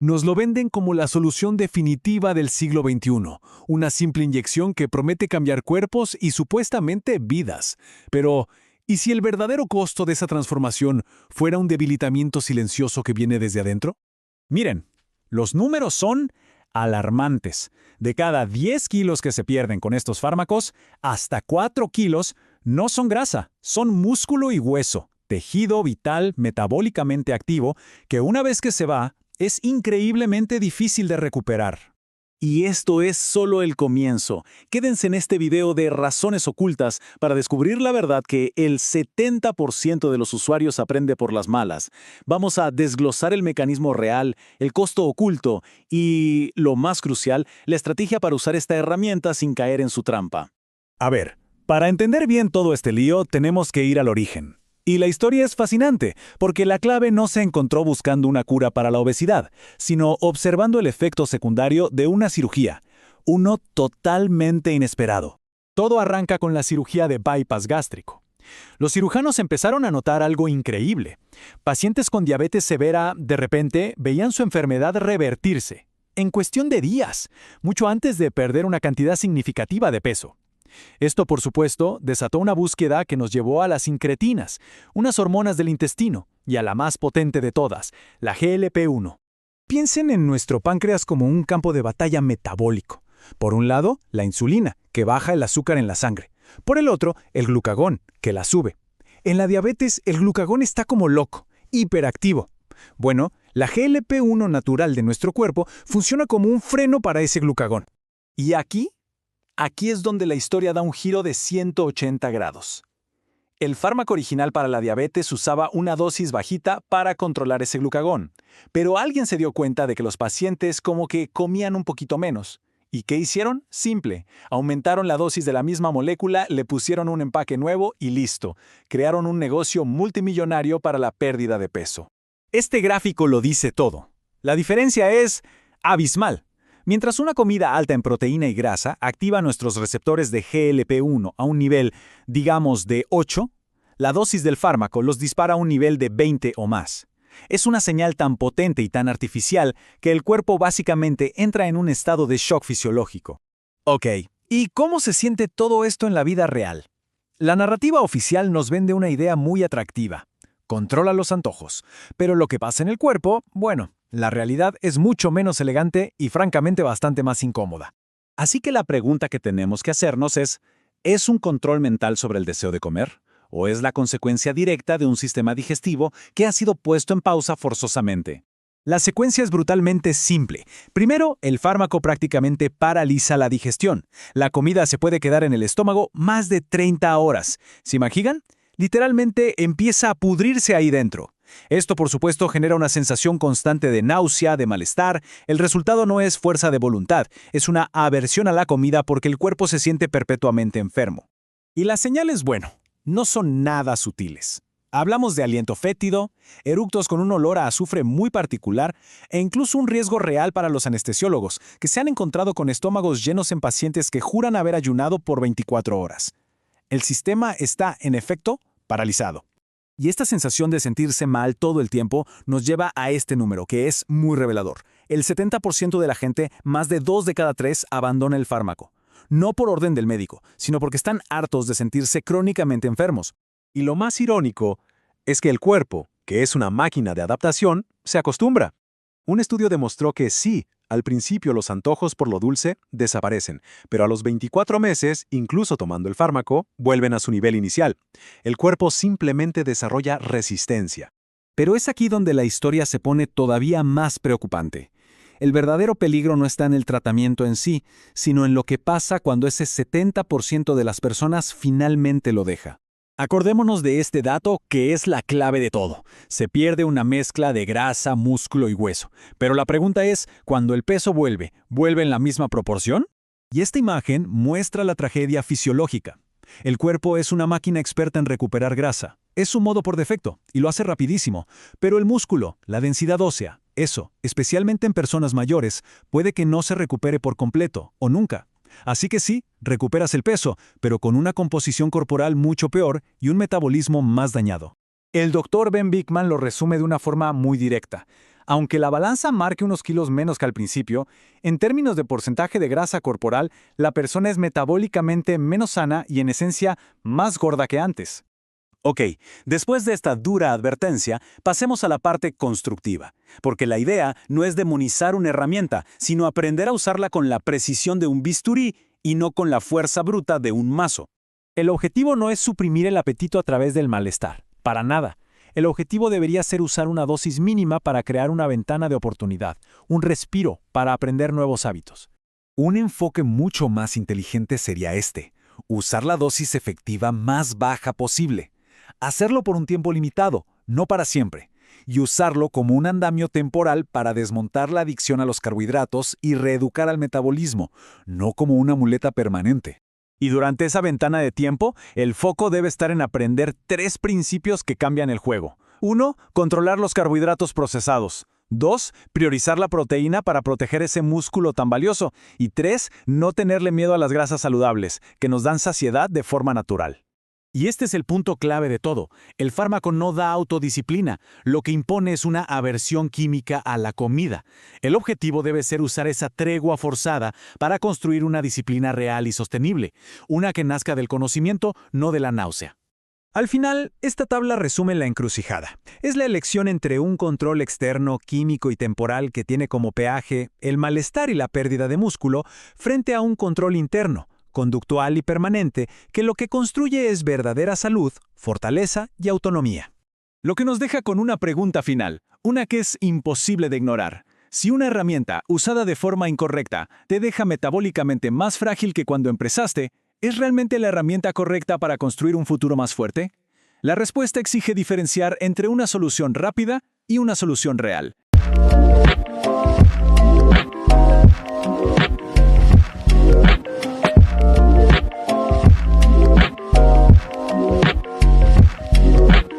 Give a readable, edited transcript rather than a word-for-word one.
Nos lo venden como la solución definitiva del siglo XXI, una simple inyección que promete cambiar cuerpos y supuestamente vidas. Pero, ¿y si el verdadero costo de esa transformación fuera un debilitamiento silencioso que viene desde adentro? Miren, los números son alarmantes. De cada 10 kilos que se pierden con estos fármacos, hasta 4 kilos no son grasa, son músculo y hueso, tejido vital metabólicamente activo que una vez que se va, es increíblemente difícil de recuperar. Y esto es solo el comienzo. Quédense en este video de razones ocultas para descubrir la verdad que el 70% de los usuarios aprende por las malas. Vamos a desglosar el mecanismo real, el costo oculto y, lo más crucial, la estrategia para usar esta herramienta sin caer en su trampa. A ver, para entender bien todo este lío, tenemos que ir al origen. Y la historia es fascinante, porque la clave no se encontró buscando una cura para la obesidad, sino observando el efecto secundario de una cirugía, uno totalmente inesperado. Todo arranca con la cirugía de bypass gástrico. Los cirujanos empezaron a notar algo increíble. Pacientes con diabetes severa, de repente, veían su enfermedad revertirse, en cuestión de días, mucho antes de perder una cantidad significativa de peso. Esto, por supuesto, desató una búsqueda que nos llevó a las incretinas, unas hormonas del intestino, y a la más potente de todas, la GLP-1. Piensen en nuestro páncreas como un campo de batalla metabólico. Por un lado, la insulina, que baja el azúcar en la sangre. Por el otro, el glucagón, que la sube. En la diabetes, el glucagón está como loco, hiperactivo. Bueno, la GLP-1 natural de nuestro cuerpo funciona como un freno para ese glucagón. Y aquí es donde la historia da un giro de 180 grados. El fármaco original para la diabetes usaba una dosis bajita para controlar ese glucagón, pero alguien se dio cuenta de que los pacientes como que comían un poquito menos. ¿Y qué hicieron? Simple. Aumentaron la dosis de la misma molécula, le pusieron un empaque nuevo y listo. Crearon un negocio multimillonario para la pérdida de peso. Este gráfico lo dice todo. La diferencia es abismal. Mientras una comida alta en proteína y grasa activa nuestros receptores de GLP-1 a un nivel, digamos, de 8, la dosis del fármaco los dispara a un nivel de 20 o más. Es una señal tan potente y tan artificial que el cuerpo básicamente entra en un estado de shock fisiológico. Ok, ¿y cómo se siente todo esto en la vida real? La narrativa oficial nos vende una idea muy atractiva. Controla los antojos. Pero lo que pasa en el cuerpo, bueno, la realidad es mucho menos elegante y francamente bastante más incómoda. Así que la pregunta que tenemos que hacernos ¿es un control mental sobre el deseo de comer? ¿O es la consecuencia directa de un sistema digestivo que ha sido puesto en pausa forzosamente? La secuencia es brutalmente simple. Primero, el fármaco prácticamente paraliza la digestión. La comida se puede quedar en el estómago más de 30 horas. ¿Se imaginan? Literalmente empieza a pudrirse ahí dentro. Esto, por supuesto, genera una sensación constante de náusea, de malestar. El resultado no es fuerza de voluntad, es una aversión a la comida porque el cuerpo se siente perpetuamente enfermo. Y las señales, bueno, no son nada sutiles. Hablamos de aliento fétido, eructos con un olor a azufre muy particular e incluso un riesgo real para los anestesiólogos, que se han encontrado con estómagos llenos en pacientes que juran haber ayunado por 24 horas. El sistema está, en efecto, paralizado. Y esta sensación de sentirse mal todo el tiempo nos lleva a este número, que es muy revelador. El 70% de la gente, más de 2 de cada 3, abandona el fármaco. No por orden del médico, sino porque están hartos de sentirse crónicamente enfermos. Y lo más irónico es que el cuerpo, que es una máquina de adaptación, se acostumbra. Un estudio demostró que sí, al principio los antojos por lo dulce desaparecen, pero a los 24 meses, incluso tomando el fármaco, vuelven a su nivel inicial. El cuerpo simplemente desarrolla resistencia. Pero es aquí donde la historia se pone todavía más preocupante. El verdadero peligro no está en el tratamiento en sí, sino en lo que pasa cuando ese 70% de las personas finalmente lo deja. Acordémonos de este dato que es la clave de todo. Se pierde una mezcla de grasa, músculo y hueso. Pero la pregunta es, ¿cuando el peso vuelve en la misma proporción? Y esta imagen muestra la tragedia fisiológica. El cuerpo es una máquina experta en recuperar grasa. Es su modo por defecto, y lo hace rapidísimo. Pero el músculo, la densidad ósea, eso, especialmente en personas mayores, puede que no se recupere por completo, o nunca. Así que sí, recuperas el peso, pero con una composición corporal mucho peor y un metabolismo más dañado. El doctor Ben Bikman lo resume de una forma muy directa. Aunque la balanza marque unos kilos menos que al principio, en términos de porcentaje de grasa corporal, la persona es metabólicamente menos sana y en esencia más gorda que antes. Ok, después de esta dura advertencia, pasemos a la parte constructiva, porque la idea no es demonizar una herramienta, sino aprender a usarla con la precisión de un bisturí y no con la fuerza bruta de un mazo. El objetivo no es suprimir el apetito a través del malestar, para nada. El objetivo debería ser usar una dosis mínima para crear una ventana de oportunidad, un respiro para aprender nuevos hábitos. Un enfoque mucho más inteligente sería usar la dosis efectiva más baja posible. Hacerlo por un tiempo limitado, no para siempre, y usarlo como un andamio temporal para desmontar la adicción a los carbohidratos y reeducar al metabolismo, no como una muleta permanente. Y durante esa ventana de tiempo, el foco debe estar en aprender 3 principios que cambian el juego. 1. Controlar los carbohidratos procesados. 2. Priorizar la proteína para proteger ese músculo tan valioso. Y 3. No tenerle miedo a las grasas saludables, que nos dan saciedad de forma natural. Y este es el punto clave de todo. El fármaco no da autodisciplina, lo que impone es una aversión química a la comida. El objetivo debe ser usar esa tregua forzada para construir una disciplina real y sostenible, una que nazca del conocimiento, no de la náusea. Al final, esta tabla resume la encrucijada. Es la elección entre un control externo, químico y temporal que tiene como peaje el malestar y la pérdida de músculo, frente a un control interno, conductual y permanente, que lo que construye es verdadera salud, fortaleza y autonomía. Lo que nos deja con una pregunta final, una que es imposible de ignorar. Si una herramienta usada de forma incorrecta te deja metabólicamente más frágil que cuando empezaste, ¿es realmente la herramienta correcta para construir un futuro más fuerte? La respuesta exige diferenciar entre una solución rápida y una solución real.